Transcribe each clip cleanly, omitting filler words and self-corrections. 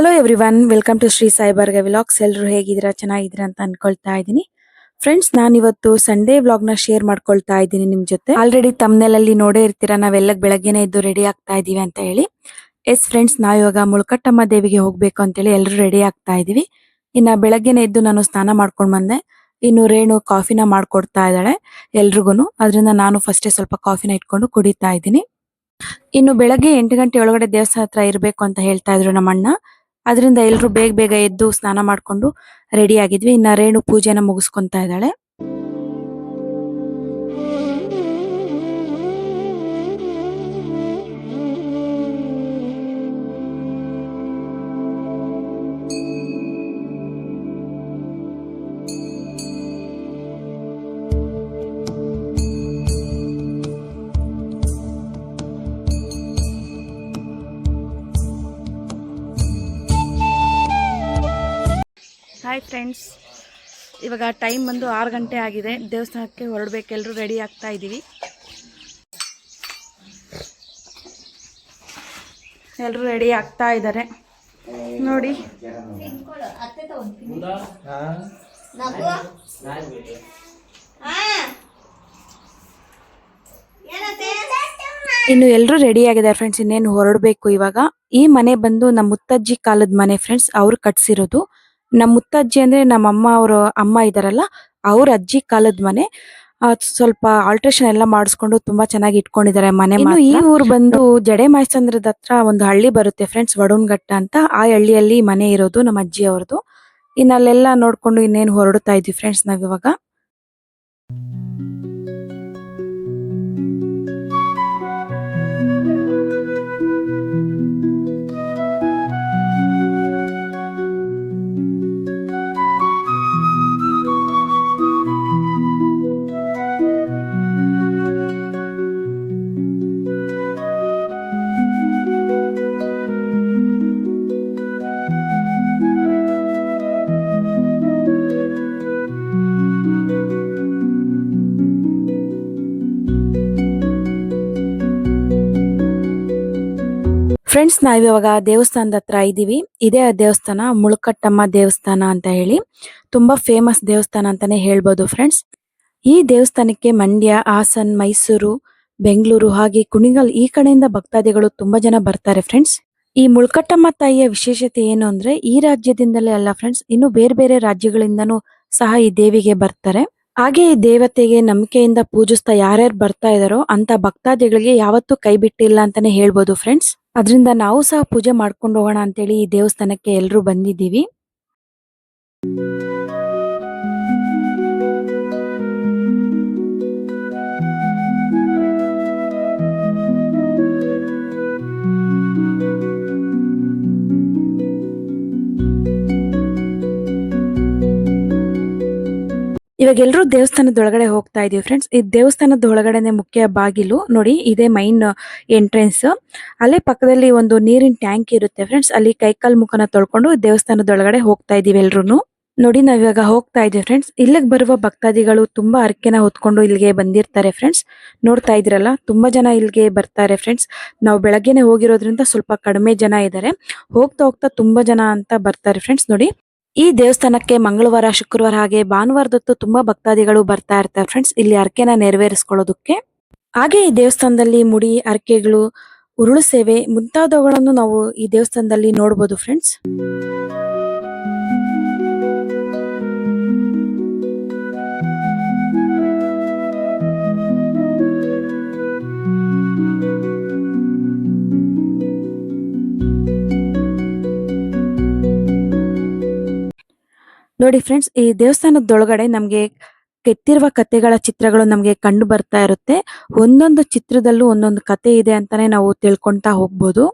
Hello everyone, welcome to Shri ಸಾಯಿಬರ್ಗ vlogs. ಎಲ್ಲರೂ ಹೇಗಿದ್ದೀರಾ? ಚೆನ್ನಾಗಿದ್ದೀರಾ ಅಂತ ಅನ್ಕೊಳ್ತಾ ಇದ್ದೀನಿ. ಫ್ರೆಂಡ್ಸ್, ನಾನು ಇವತ್ತು ಸಂಡೇ ವ್ಲಾಗ್ ನ ಶೇರ್ ಮಾಡ್ಕೊಳ್ತಾ ಇದ್ದೀನಿ ನಿಮ್ ಜೊತೆ. ಆಲ್ರೆಡಿ ತಮ್ನೆಲ್ ಅಲ್ಲಿ ನೋಡೇ ಇರ್ತೀರಾ, ನಾವೆಲ್ಲ ಬೆಳಗ್ಗೆನೆ ಎದ್ದು ರೆಡಿ ಆಗ್ತಾ ಇದೀವಿ ಅಂತ ಹೇಳಿ. ಎಸ್ ಫ್ರೆಂಡ್ಸ್, ನಾವು ಇವಾಗ ಮುಳ್ಕಟ್ಟಮ್ಮ ದೇವಿಗೆ ಹೋಗ್ಬೇಕು ಅಂತೇಳಿ ಎಲ್ಲರೂ ರೆಡಿ ಆಗ್ತಾ ಇದೀವಿ. ಇನ್ನ ಬೆಳಗ್ಗೆನೆ ಎದ್ದು ನಾನು ಸ್ನಾನ ಮಾಡ್ಕೊಂಡ್ ಬಂದೆ. ಇನ್ನು ರೇಣು ಕಾಫಿನ ಮಾಡ್ಕೊಡ್ತಾ ಇದ್ದಾಳೆ ಎಲ್ರಿಗೂನು. ಅದರಿಂದ ನಾನು ಫಸ್ಟೇ ಸ್ವಲ್ಪ ಕಾಫಿನ ಇಟ್ಕೊಂಡು ಕುಡಿತಾ ಇದ್ದೀನಿ. ಇನ್ನು ಬೆಳಗ್ಗೆ 8 ಗಂಟೆ ಒಳಗಡೆ ದೇವಸ್ಥಾನ ಹತ್ರ ಇರಬೇಕು ಅಂತ ಹೇಳ್ತಾ ಇದ್ರು ನಮ್ಮ ಅಣ್ಣ. ಅದರಿಂದ ಎಲ್ಲರೂ ಬೇಗ ಬೇಗ ಎದ್ದು ಸ್ನಾನ ಮಾಡ್ಕೊಂಡು ರೆಡಿ ಆಗಿದ್ವಿ. ಇನ್ನ ರೇಣು ಪೂಜೆನ ಮುಗಿಸ್ಕೊಂತಾ ಇದ್ದಾಳೆ. ಹಾಯ್ ಫ್ರೆಂಡ್ಸ್, ಇವಾಗ ಟೈಮ್ ಬಂದು 6 ಗಂಟೆ ಆಗಿದೆ. ದೇವಸ್ಥಾನಕ್ಕೆ ಹೊರಡ್ಬೇಕು, ಎಲ್ಲರೂ ರೆಡಿ ಆಗ್ತಾ ಇದ್ದೀವಿ. ಎಲ್ಲರೂ ರೆಡಿ ಆಗ್ತಾ ಇದ್ದಾರೆ ನೋಡಿ. ಇನ್ನು ಎಲ್ಲರೂ ರೆಡಿ ಆಗಿದ್ದಾರೆ ಫ್ರೆಂಡ್ಸ್. ಇನ್ನೇನು ಹೊರಡಬೇಕು ಇವಾಗ. ಈ ಮನೆ ಬಂದು ನಮ್ಮ ಮುತ್ತಜ್ಜಿ ಕಾಲದ ಮನೆ ಫ್ರೆಂಡ್ಸ್. ಅವ್ರು ಕಟ್ಸಿರೋದು. ನಮ್ಮ ಮುತ್ತಜ್ಜಿ ಅಂದ್ರೆ ನಮ್ಮ ಅಮ್ಮ ಅವ್ರ ಅಮ್ಮ ಇದಾರಲ್ಲ, ಅವ್ರ ಅಜ್ಜಿ ಕಾಲದ ಮನೆ. ಸ್ವಲ್ಪ ಆಲ್ಟ್ರೇಷನ್ ಎಲ್ಲ ಮಾಡಿಸ್ಕೊಂಡು ತುಂಬಾ ಚೆನ್ನಾಗಿ ಇಟ್ಕೊಂಡಿದ್ದಾರೆ ಮನೆ. ಈ ಊರು ಬಂದು ಜಡೆ ಮಾಯಸಂದ್ರದ ಹತ್ರ ಒಂದು ಹಳ್ಳಿ ಬರುತ್ತೆ ಫ್ರೆಂಡ್ಸ್, ವಡುನ್ಘಟ್ಟ ಅಂತ. ಆ ಹಳ್ಳಿಯಲ್ಲಿ ಮನೆ ಇರೋದು ನಮ್ಮ ಅಜ್ಜಿ ಅವ್ರದ್ದು. ಇನ್ನಲ್ಲೆಲ್ಲ ನೋಡ್ಕೊಂಡು ಇನ್ನೇನು ಹೊರಡ್ತಾ ಇದ್ವಿ ಫ್ರೆಂಡ್ಸ್ ನಾವಿವಾಗ. ಫ್ರೆಂಡ್ಸ್, ನಾವಿವಾಗ ದೇವಸ್ಥಾನದ ಹತ್ರ ಇದ್ದೀವಿ. ಇದೇ ಆ ದೇವಸ್ಥಾನ, ಮುಳ್ಕಟ್ಟಮ್ಮ ದೇವಸ್ಥಾನ ಅಂತ ಹೇಳಿ. ತುಂಬಾ ಫೇಮಸ್ ದೇವಸ್ಥಾನ ಅಂತಾನೆ ಹೇಳ್ಬೋದು ಫ್ರೆಂಡ್ಸ್. ಈ ದೇವಸ್ಥಾನಕ್ಕೆ ಮಂಡ್ಯ, ಹಾಸನ್, ಮೈಸೂರು, ಬೆಂಗಳೂರು ಹಾಗೆ ಕುಣಿಗಲ್ ಈ ಕಡೆಯಿಂದ ಭಕ್ತಾದಿಗಳು ತುಂಬಾ ಜನ ಬರ್ತಾರೆ ಫ್ರೆಂಡ್ಸ್. ಈ ಮುಳ್ಕಟ್ಟಮ್ಮ ತಾಯಿಯ ವಿಶೇಷತೆ ಏನು ಅಂದ್ರೆ, ಈ ರಾಜ್ಯದಿಂದಲೇ ಅಲ್ಲ ಫ್ರೆಂಡ್ಸ್, ಇನ್ನು ಬೇರೆ ಬೇರೆ ರಾಜ್ಯಗಳಿಂದನೂ ಸಹ ಈ ದೇವಿಗೆ ಬರ್ತಾರೆ. ಹಾಗೆ ಈ ದೇವತೆಗೆ ನಂಬಿಕೆಯಿಂದ ಪೂಜಿಸ್ತಾ ಯಾರ್ಯಾರು ಬರ್ತಾ ಇದಾರೋ ಅಂತ ಭಕ್ತಾದಿಗಳಿಗೆ ಯಾವತ್ತೂ ಕೈ ಬಿಟ್ಟಿಲ್ಲ ಅಂತಾನೆ ಹೇಳ್ಬೋದು ಫ್ರೆಂಡ್ಸ್. ಅದರಿಂದ ನಾವು ಸಹ ಪೂಜೆ ಮಾಡ್ಕೊಂಡು ಹೋಗೋಣ ಅಂತೇಳಿ ಈ ದೇವಸ್ಥಾನಕ್ಕೆ ಎಲ್ಲರೂ ಬಂದಿದ್ದೀವಿ. ಇವಾಗ ಎಲ್ಲರೂ ದೇವಸ್ಥಾನದ ಒಳಗಡೆ ಹೋಗ್ತಾ ಇದೀವಿ ಫ್ರೆಂಡ್ಸ್. ಈ ದೇವಸ್ಥಾನದ ಒಳಗಡೆನೆ ಮುಖ್ಯ ಬಾಗಿಲು ನೋಡಿ, ಇದೇ ಮೈನ್ ಎಂಟ್ರೆನ್ಸ್. ಅಲ್ಲೇ ಪಕ್ಕದಲ್ಲಿ ಒಂದು ನೀರಿನ ಟ್ಯಾಂಕ್ ಇರುತ್ತೆ ಫ್ರೆಂಡ್ಸ್. ಅಲ್ಲಿ ಕೈಕಾಲ್ ಮುಖನ ತೊಳ್ಕೊಂಡು ದೇವಸ್ಥಾನದ ಒಳಗಡೆ ಹೋಗ್ತಾ ಇದೀವಿ ಎಲ್ರು ನೋಡಿ. ನಾವ್ ಇವಾಗ ಹೋಗ್ತಾ ಇದೀವಿ ಫ್ರೆಂಡ್ಸ್. ಇಲ್ಲಿಗೆ ಬರುವ ಭಕ್ತಾದಿಗಳು ತುಂಬಾ ಹರಕೆನ ಹೊತ್ಕೊಂಡು ಇಲ್ಲಿಗೆ ಬಂದಿರ್ತಾರೆ ಫ್ರೆಂಡ್ಸ್. ನೋಡ್ತಾ ಇದ್ರಲ್ಲ, ತುಂಬಾ ಜನ ಇಲ್ಲಿಗೆ ಬರ್ತಾರೆ ಫ್ರೆಂಡ್ಸ್. ನಾವು ಬೆಳಗ್ಗೆನೆ ಹೋಗಿರೋದ್ರಿಂದ ಸ್ವಲ್ಪ ಕಡಿಮೆ ಜನ ಇದ್ದಾರೆ. ಹೋಗ್ತಾ ಹೋಗ್ತಾ ತುಂಬಾ ಜನ ಅಂತ ಬರ್ತಾರೆ ಫ್ರೆಂಡ್ಸ್ ನೋಡಿ. ಈ ದೇವಸ್ಥಾನಕ್ಕೆ ಮಂಗಳವಾರ, ಶುಕ್ರವಾರ ಹಾಗೆ ಭಾನುವಾರದೊತ್ತು ತುಂಬಾ ಭಕ್ತಾದಿಗಳು ಬರ್ತಾ ಇರ್ತಾರೆ ಫ್ರೆಂಡ್ಸ್, ಇಲ್ಲಿ ಹರಕೆನ ನೆರವೇರಿಸ್ಕೊಳ್ಳೋದಕ್ಕೆ. ಹಾಗೆ ಈ ದೇವಸ್ಥಾನದಲ್ಲಿ ಮುಡಿ, ಹರಕೆಗಳು, ಉರುಳು ಸೇವೆ ಮುಂತಾದವುಗಳನ್ನು ನಾವು ಈ ದೇವಸ್ಥಾನದಲ್ಲಿ ನೋಡಬಹುದು ಫ್ರೆಂಡ್ಸ್. ನೋಡಿ ಫ್ರೆಂಡ್ಸ್, ಈ ದೇವಸ್ಥಾನದೊಳಗಡೆ ನಮ್ಗೆ ಕೆತ್ತಿರುವ ಕಥೆಗಳ ಚಿತ್ರಗಳು ನಮ್ಗೆ ಕಂಡು ಬರ್ತಾ ಇರುತ್ತೆ. ಒಂದೊಂದು ಚಿತ್ರದಲ್ಲೂ ಒಂದೊಂದು ಕತೆ ಇದೆ ಅಂತಾನೆ ನಾವು ತಿಳ್ಕೊಂತಾ ಹೋಗ್ಬೋದು.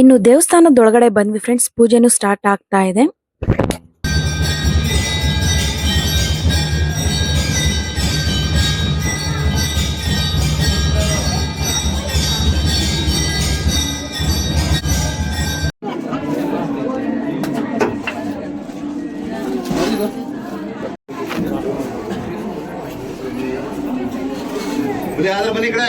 ಇನ್ನು ದೇವಸ್ಥಾನದೊಳಗಡೆ ಬಂದ್ವಿ ಫ್ರೆಂಡ್ಸ್, ಪೂಜೆನೂ ಸ್ಟಾರ್ಟ್ ಆಗ್ತಾ ಇದೆ. ಬನ್ನಿ ಕಡೆ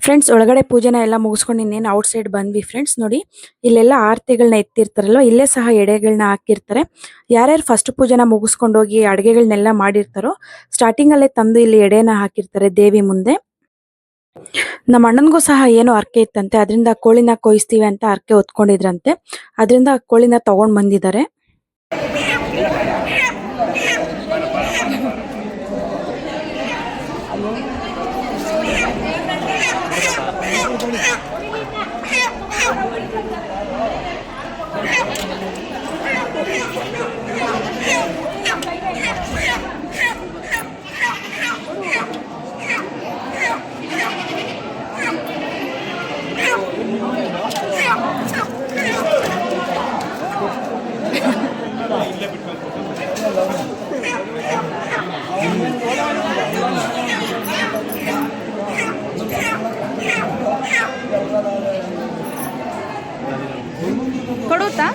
ಫ್ರೆಂಡ್ಸ್, ಒಳಗಡೆ ಪೂಜೆನ ಎಲ್ಲ ಮುಗಿಸ್ಕೊಂಡು ಇನ್ನೇನು ಔಟ್ ಸೈಡ್ ಬಂದ್ವಿ ಫ್ರೆಂಡ್ಸ್. ನೋಡಿ, ಇಲ್ಲೆಲ್ಲ ಆರತಿಗಳನ್ನ ಎತ್ತಿರ್ತಾರಲ್ವ, ಇಲ್ಲೇ ಸಹ ಎಡೆಗಳನ್ನ ಹಾಕಿರ್ತಾರೆ. ಯಾರ್ಯಾರು ಫಸ್ಟ್ ಪೂಜೆನ ಮುಗಿಸ್ಕೊಂಡು ಹೋಗಿ ಅಡುಗೆಗಳನ್ನೆಲ್ಲ ಮಾಡಿರ್ತಾರೋ ಸ್ಟಾರ್ಟಿಂಗ್ ಅಲ್ಲೇ ತಂದು ಇಲ್ಲಿ ಎಡೆನ ಹಾಕಿರ್ತಾರೆ ದೇವಿ ಮುಂದೆ. ನಮ್ಮ ಅಣ್ಣನ್ಗೂ ಸಹ ಏನೋ ಅರ್ಕೆ ಇತ್ತಂತೆ, ಅದರಿಂದ ಕೋಳಿನ ಕೊಯಿಸ್ತೀವಿ ಅಂತ ಅರ್ಕೆ ಹೊತ್ಕೊಂಡಿದ್ರಂತೆ. ಅದರಿಂದ ಕೋಳಿನ ತಗೊಂಡ್ ಬಂದಿದ್ದಾರೆ. ಕೊಡುತ್ತಾ?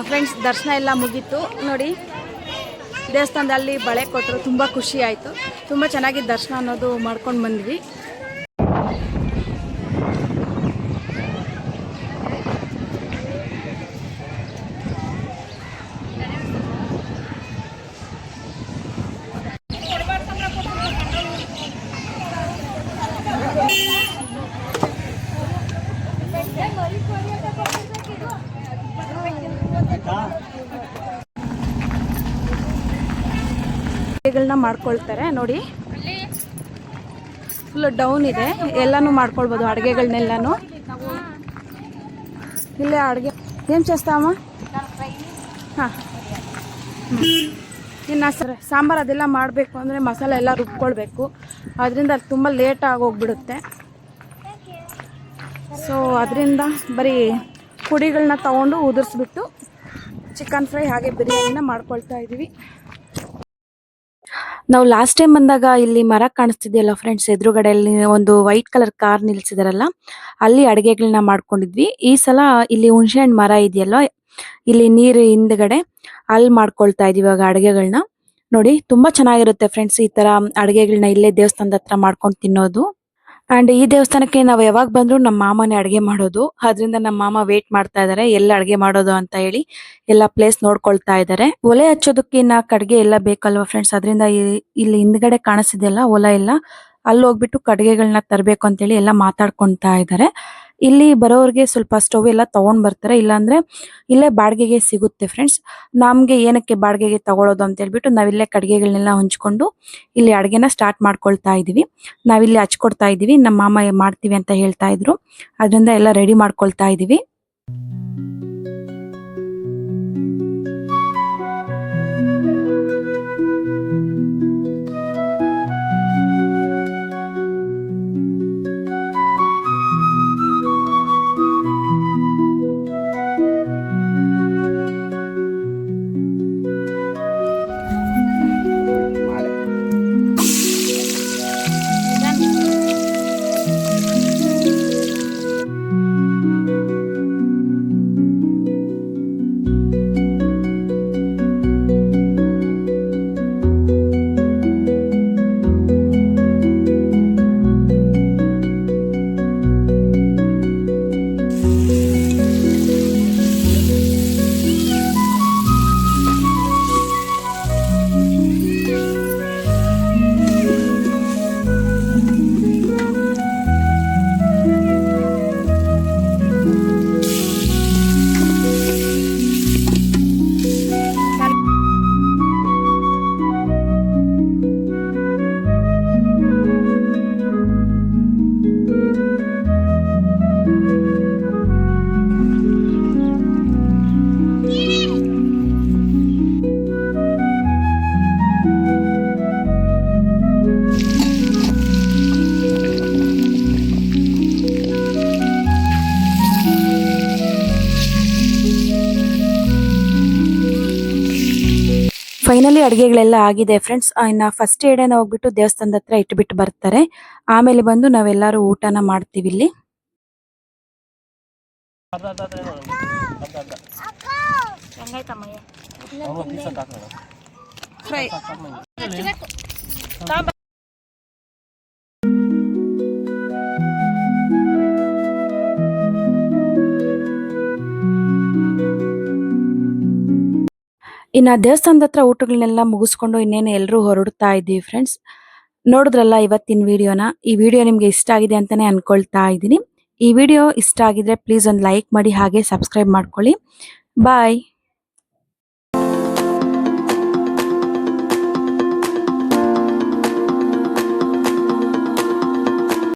ಫ್ರೆಂಡ್ಸ್, ದರ್ಶನ ಎಲ್ಲ ಮುಗೀತು. ನೋಡಿ, ದೇವಸ್ಥಾನದಲ್ಲಿ ಬಳೆ ಕೊಟ್ಟರು, ತುಂಬ ಖುಷಿ ಆಯಿತು. ತುಂಬ ಚೆನ್ನಾಗಿ ದರ್ಶನ ಅನ್ನೋದು ಮಾಡ್ಕೊಂಡು ಬಂದ್ವಿ. ಗಳನ್ನ ಮಾಡ್ಕೊಳ್ತಾರೆ. ನೋಡಿ, ಫುಲ್ ಡೌನ್ ಇದೆ, ಎಲ್ಲಾನು ಮಾಡ್ಕೊಳ್ಬೋದು ಅಡುಗೆಗಳನ್ನೆಲ್ಲಾನು. ಇಲ್ಲೇ ಅಡುಗೆ ಏನ್ చేస్తామా? ಹಾಂ, ಇನ್ನು ಸಾಂಬಾರು ಅದೆಲ್ಲ ಮಾಡಬೇಕು ಅಂದರೆ ಮಸಾಲೆ ಎಲ್ಲ ರುಬ್ಕೊಳ್ಬೇಕು. ಅದರಿಂದ ಅದು ತುಂಬ ಲೇಟ್ ಆಗೋಗ್ಬಿಡುತ್ತೆ. ಸೊ ಅದರಿಂದ ಬರೀ ಪುಡಿಗಳನ್ನ ತಗೊಂಡು ಉದುರಿಸ್ಬಿಟ್ಟು ಚಿಕನ್ ಫ್ರೈ ಹಾಗೆ ಬಿರಿಯಾನಿನ ಮಾಡ್ಕೊಳ್ತಾ ಇದ್ದೀವಿ. ನಾವು ಲಾಸ್ಟ್ ಟೈಮ್ ಬಂದಾಗ ಇಲ್ಲಿ ಮರ ಕಾಣಿಸ್ತಿದೆಯಲ್ಲ ಫ್ರೆಂಡ್ಸ್, ಎದುರುಗಡೆಯಲ್ಲಿ ಒಂದು ವೈಟ್ ಕಲರ್ ಕಾರ್ ನಿಲ್ಸಿದಾರಲ್ಲ, ಅಲ್ಲಿ ಅಡುಗೆಗಳನ್ನ ಮಾಡ್ಕೊಂಡಿದ್ವಿ. ಈ ಸಲ ಇಲ್ಲಿ ಹುಣಸೆ ಹಣ್ಣು ಮರ ಇದೆಯಲ್ಲ, ಇಲ್ಲಿ ನೀರು ಹಿಂದ್ಗಡೆ, ಅಲ್ಲಿ ಮಾಡ್ಕೊಳ್ತಾ ಇದೀವಿ ಇವಾಗ ಅಡುಗೆಗಳನ್ನ. ನೋಡಿ, ತುಂಬಾ ಚೆನ್ನಾಗಿರುತ್ತೆ ಫ್ರೆಂಡ್ಸ್ ಈ ತರ ಅಡುಗೆಗಳನ್ನ ಇಲ್ಲೇ ದೇವಸ್ಥಾನದ ಹತ್ರ ಮಾಡ್ಕೊಂಡು ತಿನ್ನೋದು. ಅಂಡ್ ಈ ದೇವಸ್ಥಾನಕ್ಕೆ ನಾವು ಯಾವಾಗ ಬಂದ್ರು ನಮ್ಮ ಮಾಮನೇ ಅಡುಗೆ ಮಾಡೋದು. ಅದರಿಂದ ನಮ್ಮ ಮಾಮ ವೇಟ್ ಮಾಡ್ತಾ ಇದಾರೆ ಎಲ್ಲ ಅಡುಗೆ ಮಾಡೋದು ಅಂತ ಹೇಳಿ. ಎಲ್ಲ ಪ್ಲೇಸ್ ನೋಡ್ಕೊಳ್ತಾ ಇದ್ದಾರೆ. ಒಲೆ ಹಚ್ಚೋದಕ್ಕೆ ಇನ್ನ ಕಡ್ಗೆ ಎಲ್ಲ ಬೇಕಲ್ವಾ ಫ್ರೆಂಡ್ಸ್, ಅದರಿಂದ ಇಲ್ಲಿ ಹಿಂದ್ಗಡೆ ಕಾಣಿಸ್ತಿದೆಯಲ್ಲ ಒಲೆ ಎಲ್ಲ, ಅಲ್ಲಿ ಹೋಗ್ಬಿಟ್ಟು ಕಡ್ಗೆಗಳನ್ನ ತರಬೇಕು ಅಂತ ಹೇಳಿ ಎಲ್ಲ ಮಾತಾಡ್ಕೊಂತಾ ಇದ್ದಾರೆ. ಇಲ್ಲಿ ಬರೋರಿಗೆ ಸ್ವಲ್ಪ ಸ್ಟವ್ ಎಲ್ಲ ತಗೊಂಡ್ ಬರ್ತಾರೆ, ಇಲ್ಲಾಂದ್ರೆ ಇಲ್ಲೇ ಬಾಡಿಗೆಗೆ ಸಿಗುತ್ತೆ ಫ್ರೆಂಡ್ಸ್. ನಮ್ಗೆ ಏನಕ್ಕೆ ಬಾಡಿಗೆಗೆ ತಗೊಳ್ಳೋದು ಅಂತ ಹೇಳ್ಬಿಟ್ಟು ನಾವಿಲ್ಲೇ ಕಡ್ಗೆಗಳನ್ನೆಲ್ಲ ಹಂಚ್ಕೊಂಡು ಇಲ್ಲಿ ಅಡುಗೆನ ಸ್ಟಾರ್ಟ್ ಮಾಡ್ಕೊಳ್ತಾ ಇದೀವಿ. ನಾವಿಲ್ಲಿ ಹಚ್ಕೊಡ್ತಾ ಇದೀವಿ, ನಮ್ಮ ಮಾಮ ಮಾಡ್ತೀವಿ ಅಂತ ಹೇಳ್ತಾ ಇದ್ರು, ಅದರಿಂದ ಎಲ್ಲ ರೆಡಿ ಮಾಡ್ಕೊಳ್ತಾ ಇದೀವಿ. ಫೈನಲಿ ಅಡುಗೆಗಳೆಲ್ಲ ಆಗಿದೆ ಫ್ರೆಂಡ್ಸ್. ಇನ್ನು ಫಸ್ಟ್ ಏಡೇನ ಹೋಗ್ಬಿಟ್ಟು ದೇವಸ್ಥಾನದ ಹತ್ರ ಇಟ್ಬಿಟ್ಟು ಬರ್ತಾರೆ. ಆಮೇಲೆ ಬಂದು ನಾವೆಲ್ಲರೂ ಊಟನ ಮಾಡ್ತೀವಿ ಇಲ್ಲಿ. ಇನ್ನು ದೇವಸ್ಥಾನದ ಹತ್ರ ಊಟಗಳನ್ನೆಲ್ಲ ಮುಗಿಸ್ಕೊಂಡು ಇನ್ನೇನು ಎಲ್ಲರೂ ಹೊರಡ್ತಾ ಇದ್ದೀವಿ ಫ್ರೆಂಡ್ಸ್. ನೋಡಿದ್ರಲ್ಲ ಇವತ್ತಿನ ವಿಡಿಯೋನ. ಈ ವಿಡಿಯೋ ನಿಮಗೆ ಇಷ್ಟ ಆಗಿದೆ ಅಂತಾನೆ ಅನ್ಕೊಳ್ತಾ ಇದ್ದೀನಿ. ಈ ವಿಡಿಯೋ ಇಷ್ಟ ಆಗಿದ್ರೆ ಪ್ಲೀಸ್ ಒಂದು ಲೈಕ್ ಮಾಡಿ, ಹಾಗೆ ಸಬ್ಸ್ಕ್ರೈಬ್ ಮಾಡ್ಕೊಳ್ಳಿ. ಬಾಯ್.